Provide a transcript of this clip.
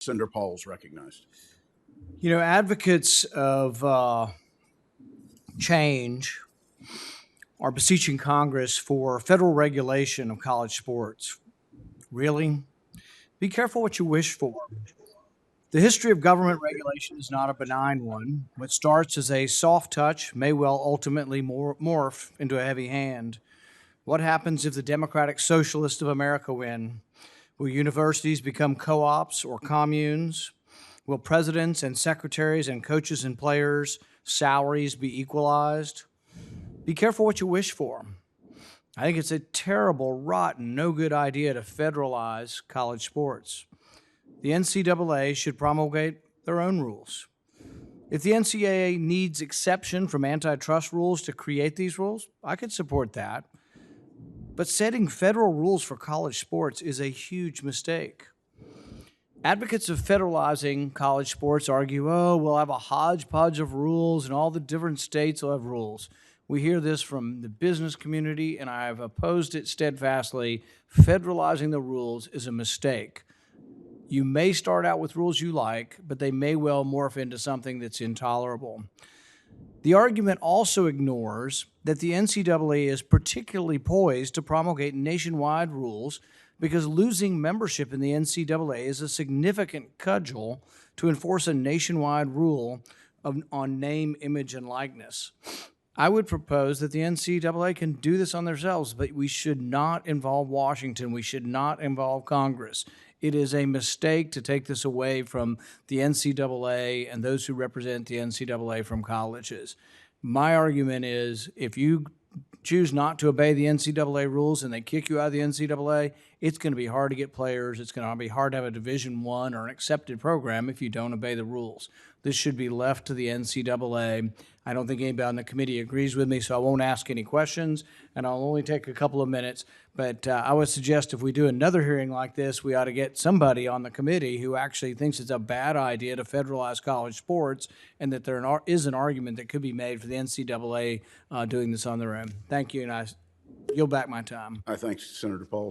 Senator Paul is recognized. You know, advocates of change are beseeching Congress for federal regulation of college sports. Really? Be careful what you wish for. The history of government regulation is not a benign one. What starts as a soft touch may well ultimately morph into a heavy hand. What happens if the Democratic Socialists of America win? Will universities become co ops or communes? Will presidents and secretaries and coaches and players' salaries be equalized? Be careful what you wish for. I think it's a terrible, rotten, no good idea to federalize college sports. The NCAA should promulgate their own rules. If the NCAA needs exception from antitrust rules to create these rules, I could support that. But setting federal rules for college sports is a huge mistake. Advocates of federalizing college sports argue, oh, we'll have a hodgepodge of rules and all the different states will have rules. We hear this from the business community, and I have opposed it steadfastly. Federalizing the rules is a mistake. You may start out with rules you like, but they may well morph into something that's intolerable. The argument also ignores that the NCAA is particularly poised to promulgate nationwide rules because losing membership in the NCAA is a significant cudgel to enforce a nationwide rule on name, image, and likeness. I would propose that the NCAA can do this on themselves, but we should not involve Washington. We should not involve Congress. It is a mistake to take this away from the NCAA and those who represent the NCAA from colleges. My argument is if you choose not to obey the NCAA rules and they kick you out of the NCAA, it's going to be hard to get players. It's going to be hard to have a Division I or an accepted program if you don't obey the rules. This should be left to the NCAA. I don't think anybody on the committee agrees with me, so I won't ask any questions, and I'll only take a couple of minutes. But I would suggest if we do another hearing like this, we ought to get somebody on the committee who actually thinks it's a bad idea to federalize college sports and that there is an argument that could be made for the NCAA doing this on their own. Thank you, and I yield back my time. I thank Senator Paul.